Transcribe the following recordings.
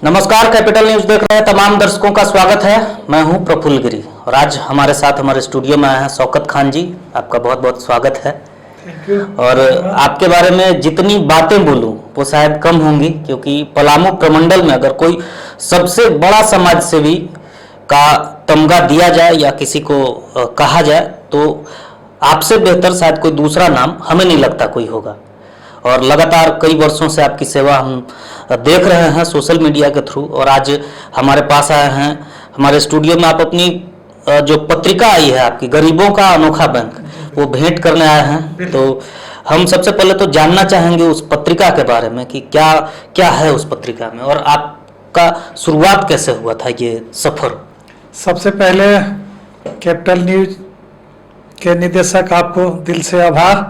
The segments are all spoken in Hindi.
नमस्कार, कैपिटल न्यूज देख रहे हैं तमाम दर्शकों का स्वागत है। मैं हूं प्रफुल्ल गिरी और आज हमारे साथ हमारे स्टूडियो में आए हैं शौकत खान जी। आपका बहुत बहुत स्वागत है। Thank you. और आपके बारे में जितनी बातें बोलूं वो शायद कम होंगी, क्योंकि पलामू प्रमंडल में अगर कोई सबसे बड़ा समाज सेवी का तमगा दिया जाए या किसी को कहा जाए तो आपसे बेहतर शायद कोई दूसरा नाम हमें नहीं लगता कोई होगा। और लगातार कई वर्षों से आपकी सेवा हम देख रहे हैं सोशल मीडिया के थ्रू, और आज हमारे पास आए हैं हमारे स्टूडियो में। आप अपनी जो पत्रिका आई है आपकी, गरीबों का अनोखा बैंक, वो भेंट करने आए हैं। तो हम सबसे पहले तो जानना चाहेंगे उस पत्रिका के बारे में कि क्या क्या है उस पत्रिका में, और आपका शुरुआत कैसे हुआ था ये सफर। सबसे पहले कैपिटल न्यूज के निदेशक आपको दिल से आभार,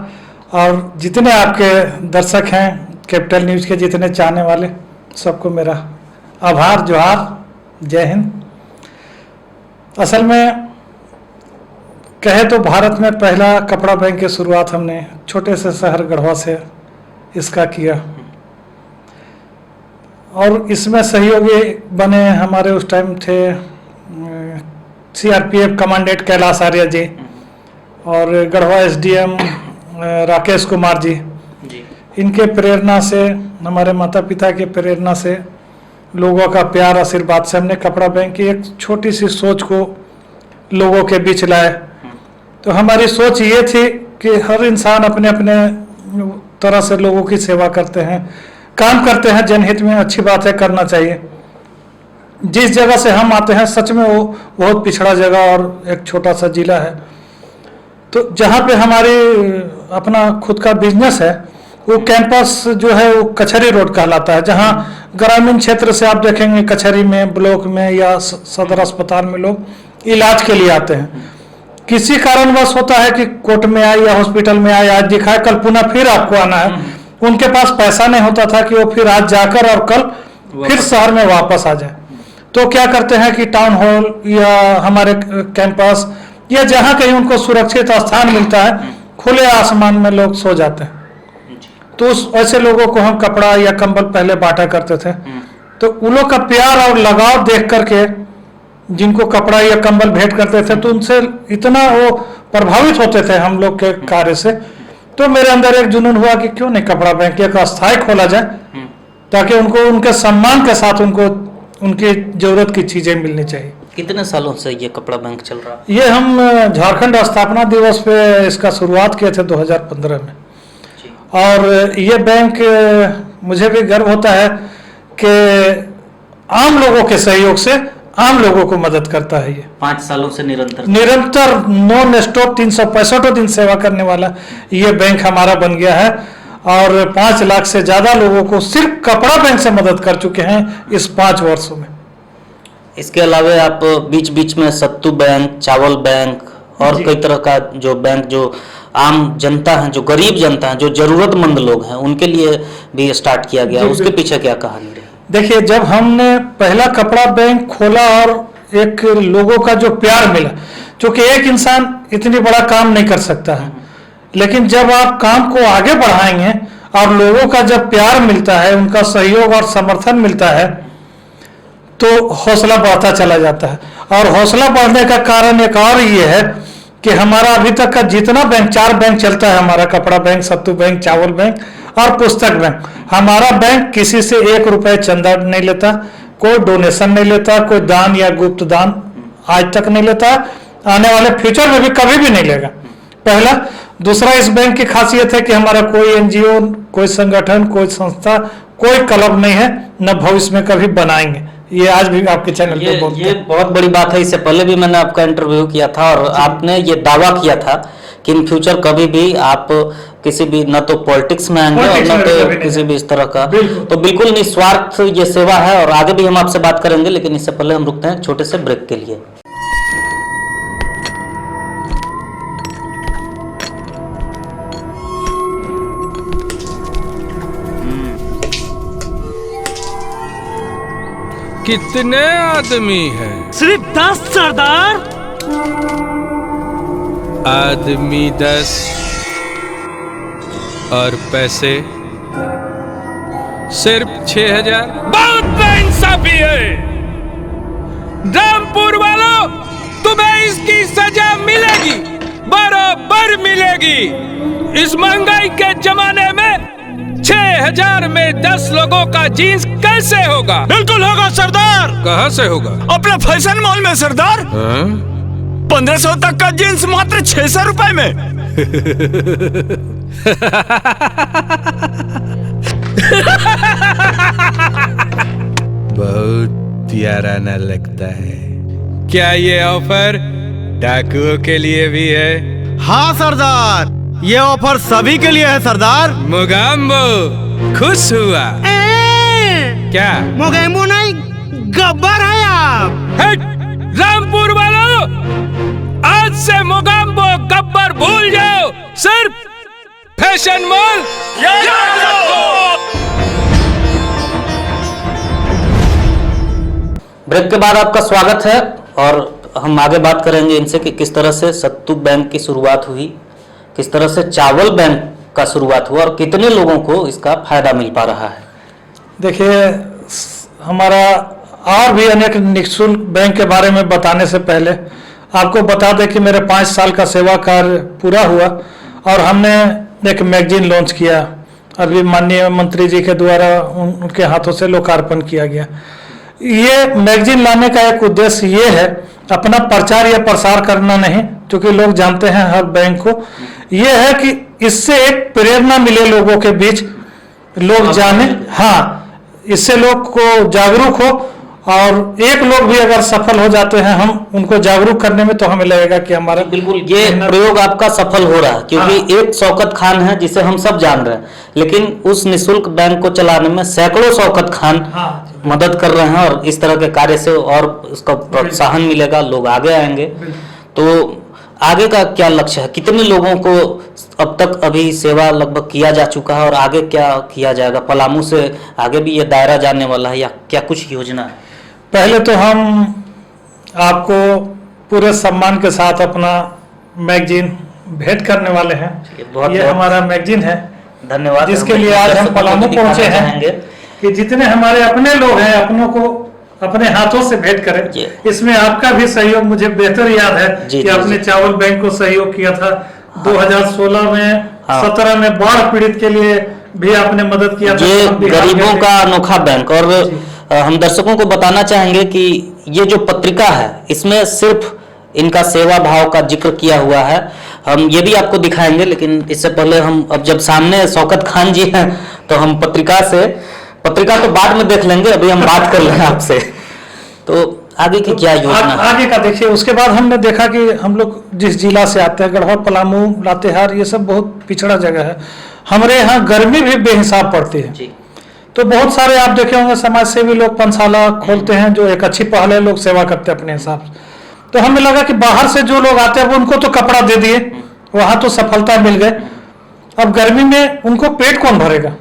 और जितने आपके दर्शक हैं कैपिटल न्यूज के, जितने चाहने वाले, सबको मेरा आभार, जोहार, जय हिंद। असल में कहे तो भारत में पहला कपड़ा बैंक की शुरुआत हमने छोटे से शहर गढ़वा से इसका किया, और इसमें सहयोगी बने हमारे उस टाइम थे सीआरपीएफ कमांडेंट कैलाश आर्य जी और गढ़वा एसडीएम राकेश कुमार जी। इनके प्रेरणा से, हमारे माता पिता के प्रेरणा से, लोगों का प्यार आशीर्वाद से हमने कपड़ा बैंक की एक छोटी सी सोच को लोगों के बीच लाए। तो हमारी सोच ये थी कि हर इंसान अपने अपने तरह से लोगों की सेवा करते हैं, काम करते हैं, जनहित में अच्छी बात है, करना चाहिए। जिस जगह से हम आते हैं सच में वो बहुत पिछड़ा जगह और एक छोटा सा जिला है। तो जहाँ पे हमारी अपना खुद का बिजनेस है, वो कैंपस जो है वो कचहरी रोड कहलाता है, जहाँ ग्रामीण क्षेत्र से आप देखेंगे कचहरी में, ब्लॉक में या सदर अस्पताल में लोग इलाज के लिए आते हैं। किसी कारणवश होता है कि कोर्ट में आए या हॉस्पिटल में आए, आज दिखाए, कल पुनः फिर आपको आना है। उनके पास पैसा नहीं होता था कि वो फिर आज जाकर और कल फिर शहर में वापस आ जाए। तो क्या करते हैं कि टाउन हॉल या हमारे कैंपस या जहाँ कहीं उनको सुरक्षित स्थान मिलता है, खुले आसमान में लोग सो जाते हैं। तो उस ऐसे लोगों को हम कपड़ा या कंबल पहले बांटा करते थे। तो उन लोग का प्यार और लगाव देख करके जिनको कपड़ा या कंबल भेंट करते थे, तो उनसे इतना वो प्रभावित होते थे हम लोग के कार्य से। तो मेरे अंदर एक जुनून हुआ कि क्यों नहीं कपड़ा बैंक एक अस्थायी खोला जाए, ताकि उनको उनके सम्मान के साथ उनको उनकी जरूरत की चीजें मिलनी चाहिए। कितने सालों से ये कपड़ा बैंक चल रहा है? ये हम झारखंड स्थापना दिवस पे इसका शुरुआत किए थे 2015 में। और ये बैंक मुझे भी गर्व होता है कि आम लोगों के सहयोग से आम लोगों को मदद करता है। ये 5 सालों से निरंतर नॉन स्टॉप 365 दिन सेवा करने वाला ये बैंक हमारा बन गया है, और 5 लाख से ज्यादा लोगों को सिर्फ कपड़ा बैंक से मदद कर चुके हैं इस 5 वर्षों में। इसके अलावा आप बीच बीच में सत्तू बैंक, चावल बैंक और कई तरह का जो बैंक जो आम जनता है, जो गरीब जनता है, जो जरूरतमंद लोग हैं, उनके लिए भी स्टार्ट किया गया। उसके पीछे क्या कहानी रही? देखिए, जब हमने पहला कपड़ा बैंक खोला और एक लोगों का जो प्यार मिला, क्योंकि एक इंसान इतनी बड़ा काम नहीं कर सकता है, लेकिन जब आप काम को आगे बढ़ाएंगे और लोगों का जब प्यार मिलता है, उनका सहयोग और समर्थन मिलता है, तो हौसला बढ़ता चला जाता है। और हौसला बढ़ने का कारण एक और ये है कि हमारा अभी तक का जितना बैंक, 4 बैंक चलता है हमारा, कपड़ा बैंक, सत्तू बैंक, चावल बैंक और पुस्तक बैंक। हमारा बैंक किसी से 1 रुपए चंदा नहीं लेता, कोई डोनेशन नहीं लेता, कोई दान या गुप्त दान आज तक नहीं लेता, आने वाले फ्यूचर में भी कभी भी नहीं लेगा। पहला। दूसरा, इस बैंक की खासियत है कि हमारा कोई एनजीओ, कोई संगठन, कोई संस्था, कोई क्लब नहीं है, न भविष्य में कभी बनाएंगे। ये आज भी आपके चैनल पे बोलते हैं। ये बहुत बड़ी बात है। इससे पहले भी मैंने आपका इंटरव्यू किया था और आपने ये दावा किया था कि इन फ्यूचर कभी भी आप किसी भी, न तो पॉलिटिक्स में आएंगे और न तो किसी भी इस तरह का, तो बिल्कुल निस्वार्थ ये सेवा है। और आगे भी हम आपसे बात करेंगे, लेकिन इससे पहले हम रुकते हैं छोटे से ब्रेक के लिए। कितने आदमी हैं? सिर्फ 10 सरदार। आदमी 10 और पैसे सिर्फ 6000। बहुत बेइंसाफ काफी है। रामपुर वालों, तुम्हें इसकी सजा मिलेगी, बराबर मिलेगी। इस महंगाई के जमाने में 6000 में 10 लोगों का जीन्स कैसे होगा? बिल्कुल होगा सरदार। कहाँ से होगा? अपने फैशन मॉल में सरदार। 1500 तक का जींस मात्र 600 रुपए में। बहुत प्यारा न लगता है। क्या ये ऑफर डाकुओं के लिए भी है? हाँ सरदार, ये ऑफर सभी के लिए है सरदार। मुगाम्बो खुश हुआ। क्या मोगेम्बो नहीं, गब्बर है आप। हट! रामपुर वालों, आज से मुगाम्बो गब्बर भूल जाओ, सिर्फ फैशन मॉल। ब्रेक के बाद आपका स्वागत है और हम आगे बात करेंगे इनसे कि किस तरह से सत्तू बैंक की शुरुआत हुई, किस तरह से चावल बैंक का शुरुआत हुआ और कितने लोगों को इसका फायदा मिल पा रहा है। देखिए, हमारा और भी अनेक निःशुल्क बैंक के बारे में बताने से पहले आपको बता दें कि मेरे 5 साल का सेवा कार्य पूरा हुआ और हमने एक मैगजीन लॉन्च किया। अभी माननीय मंत्री जी के द्वारा उनके हाथों से लोकार्पण किया गया। ये मैगजीन लाने का एक उद्देश्य ये है, अपना प्रचार या प्रसार करना नहीं, क्योंकि लोग जानते हैं हर बैंक को। ये है कि इससे एक प्रेरणा मिले लोगों के बीच, लोग जाने, हाँ, इससे लोग को जागरूक हो और एक लोग भी अगर सफल हो जाते हैं हम उनको जागरूक करने में, तो हमें लगेगा कि हमारा बिल्कुल ये प्रयोग आपका सफल हो रहा है, क्योंकि हाँ। एक शौकत खान है जिसे हम सब जान रहे हैं, लेकिन उस निःशुल्क बैंक को चलाने में सैकड़ों शौकत खान हाँ। मदद कर रहे हैं और इस तरह के कार्य से और उसका प्रोत्साहन मिलेगा, लोग आगे आएंगे। तो आगे का क्या लक्ष्य है? कितने लोगों को अब तक अभी सेवा लगभग किया जा चुका है और आगे क्या किया जाएगा? पलामू से आगे भी ये दायरा जाने वाला है या क्या कुछ योजना है? पहले तो हम आपको पूरे सम्मान के साथ अपना मैगजीन भेंट करने वाले हैं। ये हमारा मैगजीन है, धन्यवाद, जिसके लिए आज हम पलामू पहुंचे हैं कि जितने हमारे अपने लोग हैं अपनों को अपने हाथों से भेंट करें। इसमें आपका भी सहयोग मुझे बेहतर याद है कि आपने चावल बैंक को सहयोग किया था। 2016 में 17 में बाढ़ पीड़ित के लिए भी आपने मदद किया था। ये गरीबों का अनोखा बैंक। और हम दर्शकों को बताना चाहेंगे कि ये जो पत्रिका है इसमें सिर्फ इनका सेवा भाव का जिक्र किया हुआ है। हम ये भी आपको दिखाएंगे, लेकिन इससे पहले हम अब जब सामने शौकत खान जी हैं तो हम पत्रिका तो बाद में देख लेंगे, अभी हम बात कर लें आपसे। तो आगे की क्या योजना? आगे का देखिए, उसके बाद हमने देखा कि हम लोग जिस जिला से आते हैं, गढ़वा, पलामू, लातेहार, ये सब बहुत पिछड़ा जगह है। हमारे यहाँ गर्मी भी बेहिसाब पड़ती है जी। तो बहुत सारे आप देखे होंगे समाज सेवी लोग पंचशाला खोलते हैं, जो एक अच्छी पहल है, लोग सेवा करते हैं अपने हिसाब से। तो हमें लगा कि बाहर से जो लोग आते हैं वो उनको तो कपड़ा दे दिए, वहां तो सफलता मिल गए, अब गर्मी में उनको पेट कौन भरेगा।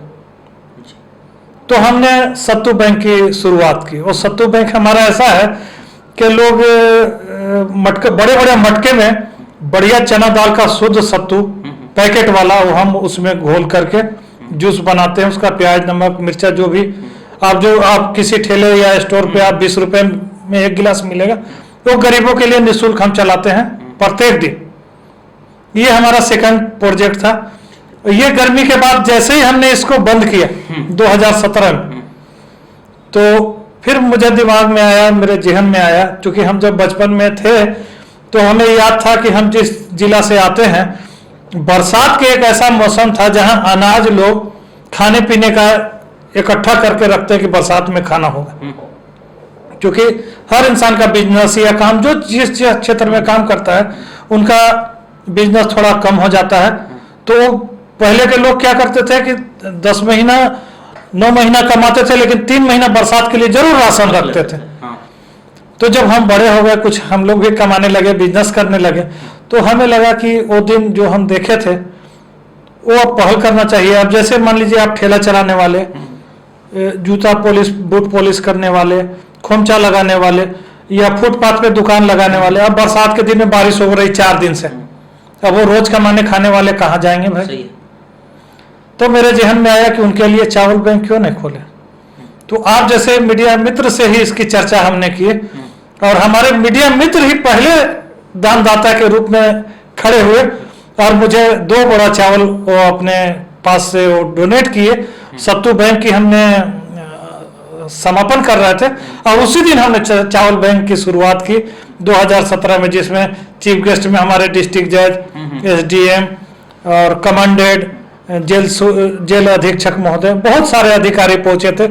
तो हमने सत्तू बैंक की शुरुआत की। और सत्तू बैंक हमारा ऐसा है कि लोग मटके, बड़े बड़े मटके में बढ़िया चना दाल का शुद्ध सत्तू पैकेट वाला, वो हम उसमें घोल करके जूस बनाते हैं। उसका प्याज, नमक, मिर्चा, जो भी आप किसी ठेले या स्टोर पे आप 20 रुपए में 1 गिलास मिलेगा, वो गरीबों के लिए निःशुल्क हम चलाते हैं प्रत्येक दिन। ये हमारा सेकंड प्रोजेक्ट था। ये गर्मी के बाद जैसे ही हमने इसको बंद किया 2017 में, तो फिर मुझे दिमाग में आया, मेरे जहन में आया, क्योंकि हम जब बचपन में थे तो हमें याद था कि हम जिस जिला से आते हैं, बरसात के एक ऐसा मौसम था जहां अनाज लोग खाने पीने का इकट्ठा करके रखते हैं कि बरसात में खाना होगा। क्योंकि हर इंसान का बिजनेस या काम, जो जिस क्षेत्र में काम करता है उनका बिजनेस थोड़ा कम हो जाता है। तो पहले के लोग क्या करते थे कि 10 महीना 9 महीना कमाते थे, लेकिन 3 महीना बरसात के लिए जरूर राशन रखते थे। तो जब हम बड़े हो गए, कुछ हम लोग भी कमाने लगे, बिजनेस करने लगे, तो हमें लगा कि वो दिन जो हम देखे थे वो अब पहल करना चाहिए। अब जैसे मान लीजिए आप ठेला चलाने वाले, जूता पॉलिश, बूट पॉलिश करने वाले, खोमचा लगाने वाले या फुटपाथ पे दुकान लगाने वाले, अब बरसात के दिन में बारिश हो रही 4 दिन से, अब वो रोज कमाने खाने वाले कहाँ जाएंगे भाई। तो मेरे जहन में आया कि उनके लिए चावल बैंक क्यों नहीं खोले। तो आप जैसे मीडिया मित्र से ही इसकी चर्चा हमने की और हमारे मीडिया मित्र ही पहले दानदाता के रूप में खड़े हुए और मुझे 2 बोरा चावल वो अपने पास से वो डोनेट किए। सत्तू बैंक की हमने समापन कर रहे थे और उसी दिन हमने चावल बैंक की शुरुआत की 2017 में, जिसमें चीफ गेस्ट में हमारे डिस्ट्रिक्ट जज, एसडीएम और कमांडेड जेल अधीक्षक महोदय, बहुत सारे अधिकारी पहुंचे थे।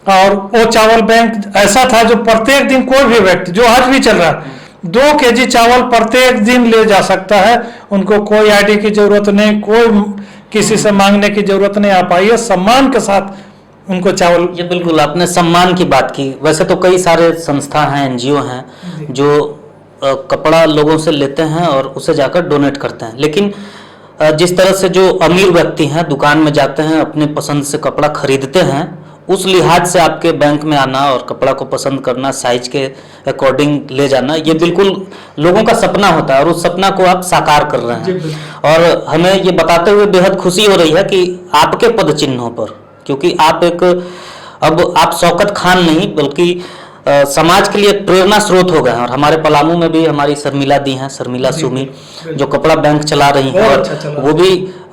और वो चावल बैंक ऐसा था जो प्रत्येक दिन कोई भी व्यक्ति, जो आज भी चल रहा है, 2 केजी चावल प्रत्येक दिन ले जा सकता है। उनको कोई आईडी की जरूरत नहीं, कोई किसी से मांगने की जरूरत नहीं। आप आइए, सम्मान के साथ उनको चावल। ये बिल्कुल आपने सम्मान की बात की। वैसे तो कई सारे संस्था हैं, एनजीओ हैं जो कपड़ा लोगों से लेते हैं और उसे जाकर डोनेट करते हैं, लेकिन जिस तरह से जो अमीर व्यक्ति हैं दुकान में जाते हैं, अपनी पसंद से कपड़ा खरीदते हैं, उस लिहाज से आपके बैंक में आना और कपड़ा को पसंद करना, साइज के अकॉर्डिंग ले जाना, ये बिल्कुल लोगों का सपना होता है और उस सपना को आप साकार कर रहे हैं। और हमें ये बताते हुए बेहद खुशी हो रही है कि आपके पद चिन्हों पर, क्योंकि आप अब आप शौकत खान नहीं बल्कि समाज के लिए एक प्रेरणा स्रोत हो गए हैं। और हमारे पलामू में भी हमारी शर्मिला दी हैं, शर्मिला सुमी, जो कपड़ा बैंक चला रही हैं, और वो भी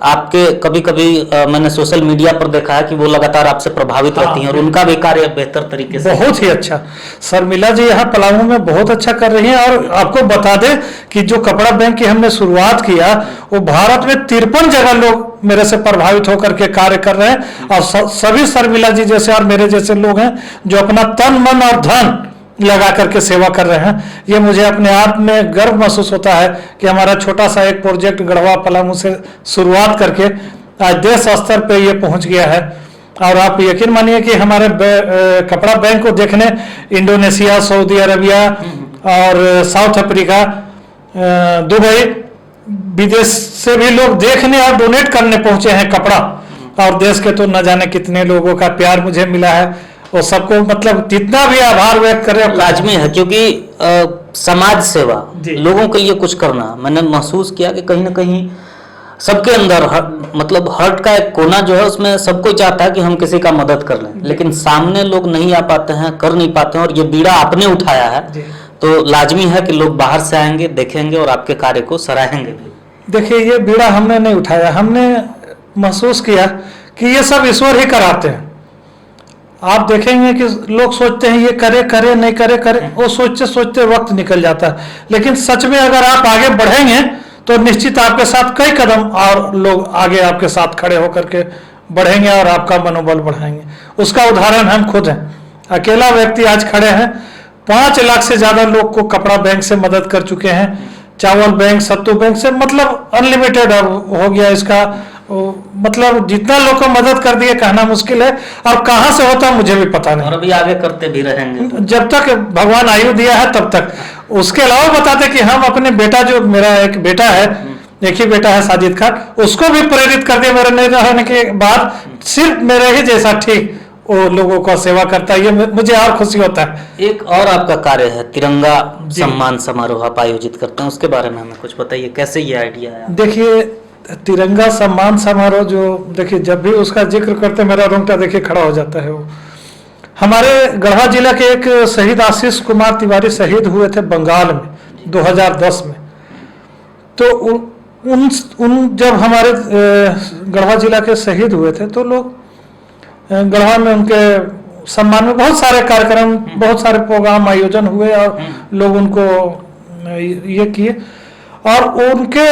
आपके कभी कभी मैंने सोशल मीडिया पर देखा है कि वो लगातार आपसे प्रभावित रहती हैं और उनका भी कार्य बेहतर तरीके से। बहुत ही अच्छा शर्मिला जी यहाँ पलामू में बहुत अच्छा कर रही हैं। और आपको बता दें कि जो कपड़ा बैंक की हमने शुरुआत किया, वो भारत में 53 जगह लोग मेरे से प्रभावित होकर के कार्य कर रहे हैं। और सभी शर्मिला जी जैसे और मेरे जैसे लोग हैं जो अपना तन मन और धन लगा करके सेवा कर रहे हैं। ये मुझे अपने आप में गर्व महसूस होता है कि हमारा छोटा सा एक प्रोजेक्ट गढ़वा पलामू से शुरुआत करके आज देश स्तर पे ये पहुंच गया है। और आप यकीन मानिए कि हमारे कपड़ा बैंक को देखने इंडोनेशिया, सऊदी अरबिया और साउथ अफ्रीका, दुबई, विदेश से भी लोग देखने और डोनेट करने पहुंचे हैं कपड़ा। और देश के तो न जाने कितने लोगों का प्यार मुझे मिला है, और सबको मतलब जितना भी आभार व्यक्त करें लाजमी है, क्योंकि समाज सेवा, लोगों के लिए कुछ करना, मैंने महसूस किया कि कहीं ना कहीं सबके अंदर मतलब हर्ट का एक कोना जो है उसमें सब कोई चाहता है कि हम किसी का मदद कर लें, लेकिन सामने लोग नहीं आ पाते हैं, कर नहीं पाते हैं। और ये बीड़ा आपने उठाया है तो लाजमी है कि लोग बाहर से आएंगे, देखेंगे और आपके कार्य को सराहेंगे भी। देखिए, ये बीड़ा हमने नहीं उठाया, हमने महसूस किया कि ये सब ईश्वर ही कराते हैं। आप देखेंगे कि लोग सोचते हैं ये करे करे नहीं करे करे, वो सोचते सोचते वक्त निकल जाता है। लेकिन सच में अगर आप आगे बढ़ेंगे तो निश्चित आपके साथ कई कदम और लोग आगे आपके साथ खड़े होकर के बढ़ेंगे और आपका मनोबल बढ़ाएंगे। उसका उदाहरण हम खुद हैं। अकेला व्यक्ति आज खड़े हैं, 5 लाख से ज्यादा लोग को कपड़ा बैंक से मदद कर चुके हैं। चावल बैंक, सत्तू बैंक से मतलब अनलिमिटेड हो गया इसका, मतलब जितना लोग को मदद कर दिए कहना मुश्किल है। और कहाँ से होता मुझे भी पता नहीं, और अभी आगे करते भी रहेंगे जब तक भगवान आयु दिया है तब तक। उसके अलावा बताते कि हम अपने बेटा, जो मेरा एक बेटा है, एक ही बेटा है साजिद खान, उसको भी प्रेरित कर दिया। मेरे नहीं रहने के बाद सिर्फ मेरे ही जैसा ठीक वो लोगों का सेवा करता है, ये मुझे और खुशी होता है। एक और आपका कार्य है, तिरंगा सम्मान समारोह आप आयोजित करते हैं, उसके बारे में हमें कुछ बताइए, कैसे ये आइडिया है? देखिए, तिरंगा सम्मान समारोह जो, देखिए जब भी उसका जिक्र करते मेरा रोंगटा देखिए खड़ा हो जाता है। वो हमारे गढ़वा जिला के एक शहीद आशीष कुमार तिवारी शहीद हुए थे बंगाल में 2010 में। तो उन जब हमारे गढ़वा जिला के शहीद हुए थे तो लोग गढ़वा में उनके सम्मान में बहुत सारे कार्यक्रम, बहुत सारे प्रोग्राम आयोजन हुए और लोग उनको ये किए। और उनके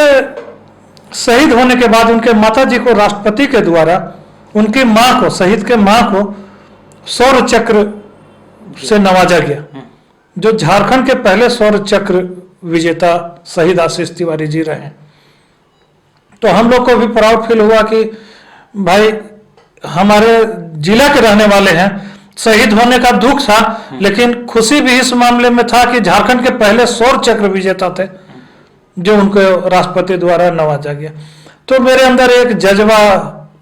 शहीद होने के बाद उनके माता जी को राष्ट्रपति के द्वारा उनकी मां को, शहीद के मां को शौर्य चक्र से नवाजा गया, जो झारखंड के पहले शौर्य चक्र विजेता शहीद आशीष तिवारी जी रहे। तो हम लोग को भी प्राउड फील हुआ कि भाई हमारे जिला के रहने वाले हैं, शहीद होने का दुख था लेकिन खुशी भी इस मामले में था कि झारखंड के पहले शौर्य चक्र विजेता थे जो उनको राष्ट्रपति द्वारा नवाजा गया। तो मेरे अंदर एक जज्बा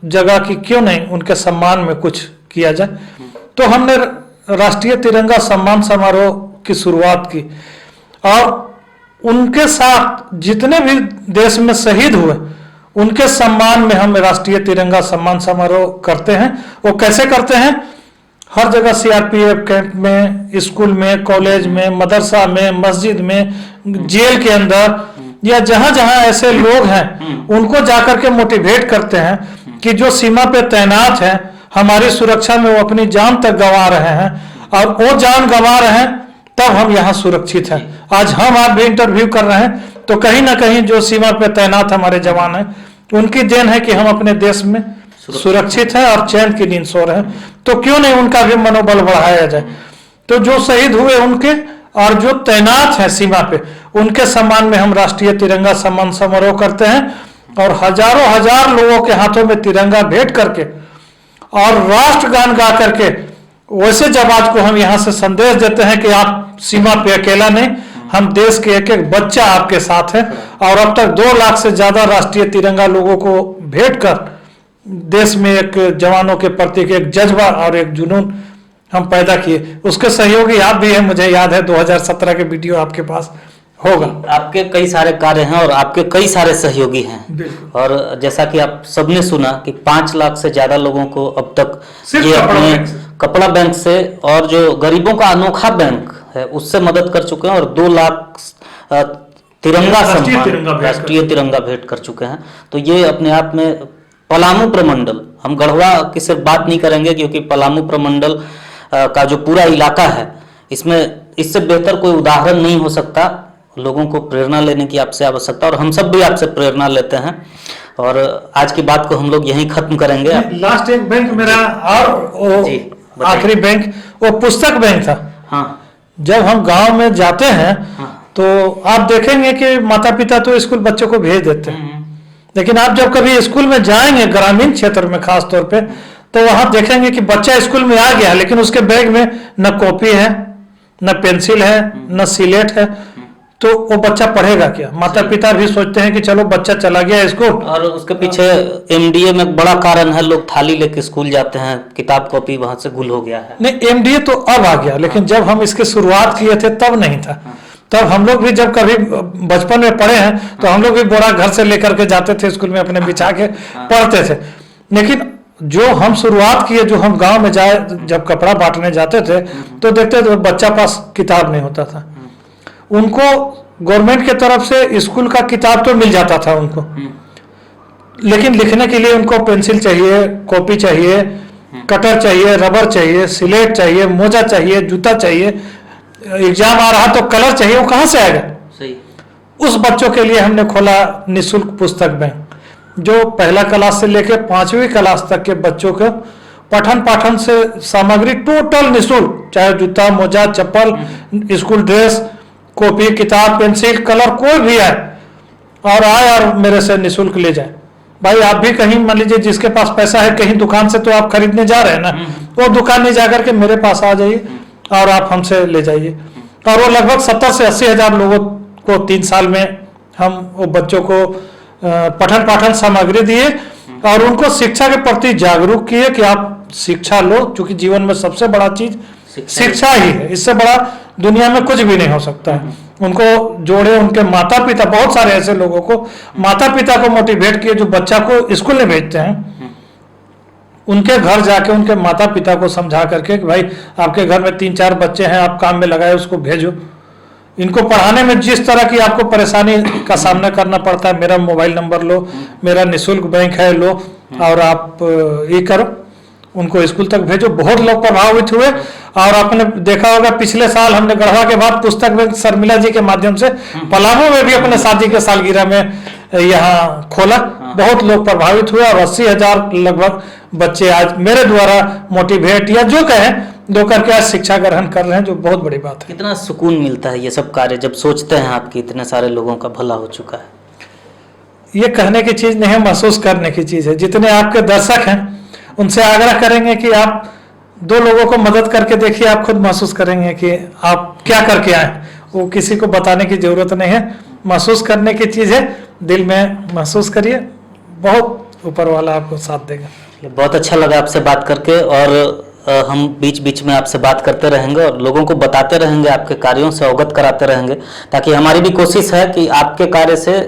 जगा कि क्यों नहीं उनके सम्मान में कुछ किया जाए। तो हमने राष्ट्रीय तिरंगा सम्मान समारोह की शुरुआत की और उनके साथ जितने भी देश में शहीद हुए उनके सम्मान में हम राष्ट्रीय तिरंगा सम्मान समारोह करते हैं। वो कैसे करते हैं? हर जगह सीआरपीएफ कैंप में, स्कूल में, कॉलेज में, मदरसा में, मस्जिद में, जेल के अंदर, या जहां जहां ऐसे लोग हैं उनको जाकर के मोटिवेट करते हैं कि जो सीमा पे तैनात हैं हमारी सुरक्षा में, वो अपनी जान तक गंवा रहे हैं, और वो जान गंवा रहे हैं तब हम यहाँ सुरक्षित हैं। आज हम आप भी इंटरव्यू कर रहे हैं तो कहीं ना कहीं जो सीमा पे तैनात हमारे जवान हैं उनकी देन है कि हम अपने देश में सुरक्षित हैं और चैन की नींद सो रहे हैं। तो क्यों नहीं उनका भी मनोबल बढ़ाया जाए। तो जो शहीद हुए उनके और जो तैनात है सीमा पे उनके सम्मान में हम राष्ट्रीय तिरंगा सम्मान समारोह करते हैं और हजारों हजार लोगों के हाथों में तिरंगा भेंट करके और राष्ट्रगान गा करके वैसे जवाब को हम यहाँ से संदेश देते हैं कि आप सीमा पे अकेला नहीं, हम देश के एक एक बच्चा आपके साथ है। और अब तक 2 लाख से ज्यादा राष्ट्रीय तिरंगा लोगों को भेंट कर देश में एक जवानों के प्रति एक जज्बा और एक जुनून हम पैदा किए। उसके सहयोगी आप भी हैं, मुझे याद है 2017 के वीडियो आपके पास होगा। आपके कई सारे कार्य हैं और आपके कई सारे सहयोगी हैं। और जैसा कि आप सबने सुना कि 5 लाख से ज्यादा लोगों को अब तक ये अपने कपड़ा बैंक से और जो गरीबों का अनोखा बैंक है उससे मदद कर चुके हैं और 2 लाख तिरंगा सम्मान, राष्ट्रीय तिरंगा भेंट कर चुके हैं। तो ये अपने आप में पलामू प्रमंडल, हम गढ़वा की सिर्फ बात नहीं करेंगे क्योंकि पलामू प्रमंडल का जो पूरा इलाका है इसमें इससे बेहतर कोई उदाहरण नहीं हो सकता। लोगों को प्रेरणा लेने की आपसे आवश्यकता, और हम सब भी आपसे प्रेरणा लेते हैं। और आज की बात को हम लोग यहीं खत्म करेंगे। लास्ट एक बैंक मेरा और आखिरी बैंक वो पुस्तक बैंक था। हाँ, जब हम गांव में जाते हैं तो आप देखेंगे कि माता पिता तो स्कूल बच्चों को भेज देते हैं, लेकिन आप जब कभी स्कूल में जाएंगे ग्रामीण क्षेत्र में खास तौर पे तो वहां देखेंगे कि बच्चा स्कूल में आ गया लेकिन उसके बैग में न कॉपी है, न पेंसिल है, न सिलेट है। तो वो बच्चा पढ़ेगा क्या? माता पिता भी सोचते हैं कि चलो बच्चा चला गया स्कूल। और उसके पीछे एमडीए में एक बड़ा कारण है, लोग थाली लेके स्कूल जाते हैं, किताब कॉपी वहां से गुल हो गया है। नहीं, एमडीए तो अब आ गया, लेकिन जब हम इसकी शुरुआत किए थे तब नहीं था। तब हम लोग भी जब कभी बचपन में पढ़े हैं तो हम लोग भी बोरा घर से लेकर के जाते थे स्कूल में, अपने बिछा के पढ़ते थे। लेकिन जो हम शुरुआत किए, जो हम गांव में जाए जब कपड़ा बांटने जाते थे तो देखते थे बच्चा पास किताब नहीं होता था। उनको गवर्नमेंट की तरफ से स्कूल का किताब तो मिल जाता था उनको, लेकिन लिखने के लिए उनको पेंसिल चाहिए, कॉपी चाहिए, कटर चाहिए, रबर चाहिए, सिलेट चाहिए, मोजा चाहिए, जूता चाहिए, एग्जाम आ रहा तो कलर चाहिए। वो कहाँ से आएगा? सही। उस बच्चों के लिए हमने खोला निःशुल्क पुस्तक बैंक, जो पहला क्लास से लेकर 5वीं क्लास तक के बच्चों को पठन पाठन से सामग्री टोटल निःशुल्क, चाहे जूता, मोजा, चप्पल, स्कूल ड्रेस, कॉपी, किताब, पेंसिल, कलर, कोई भी आए और मेरे से निःशुल्क ले जाए। भाई आप भी कहीं मान लीजिए जिसके पास पैसा है, कहीं दुकान से तो आप खरीदने जा रहे हैं ना, वो दुकान में जाकर के मेरे पास आ जाइए और आप हमसे ले जाइए। और वो लगभग 70 से 80 हजार लोगों को 3 साल में हम वो बच्चों को पठन पाठन सामग्री दिए और उनको शिक्षा के प्रति जागरूक किए कि आप शिक्षा लो, क्योंकि जीवन में सबसे बड़ा चीज शिक्षा ही है। इससे बड़ा दुनिया में कुछ भी नहीं हो सकता है। उनको जोड़े, उनके माता पिता, बहुत सारे ऐसे लोगों को माता पिता को मोटिवेट किए जो बच्चा को स्कूल में भेजते हैं, उनके घर जाके उनके माता पिता को समझा करके कि भाई आपके घर में 3-4 बच्चे हैं, आप काम में लगाए, उसको भेजो। इनको पढ़ाने में जिस तरह की आपको परेशानी का सामना करना पड़ता है, मेरा मोबाइल नंबर लो, मेरा निःशुल्क बैंक है, लो और आप ये करो, उनको स्कूल तक भेजो। बहुत लोग प्रभावित हुए। और आपने देखा होगा पिछले साल हमने गढ़वा के बाद पुस्तक बैंक शर्मिला जी के माध्यम से पलामू में भी अपने शादी के सालगिरह में यहाँ खोला। बहुत लोग प्रभावित हुए और 80 हजार लगभग बच्चे आज मेरे द्वारा मोटिवेट या जो कहें दो करके आज शिक्षा ग्रहण कर रहे हैं, जो बहुत बड़ी बात है। कितना सुकून मिलता है ये सब कार्य जब सोचते हैं आपकी इतने सारे लोगों का भला हो चुका है। ये कहने की चीज नहीं है, महसूस करने की चीज है। जितने आपके दर्शक हैं उनसे आग्रह करेंगे कि आप 2 लोगों को मदद करके देखिए, आप खुद महसूस करेंगे कि आप क्या करके आए। वो किसी को बताने की जरूरत नहीं है, महसूस करने की चीज है। दिल में महसूस करिए, बहुत ऊपर वाला आपको साथ देगा। बहुत अच्छा लगा आपसे बात करके और हम बीच बीच में आपसे बात करते रहेंगे और लोगों को बताते रहेंगे, आपके कार्यों से अवगत कराते रहेंगे, ताकि हमारी भी कोशिश है कि आपके कार्य से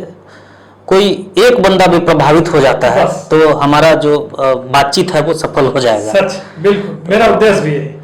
कोई एक बंदा भी प्रभावित हो जाता है तो हमारा जो बातचीत है वो सफल हो जाएगा। सच, बिल्कुल मेरा उद्देश्य भी है।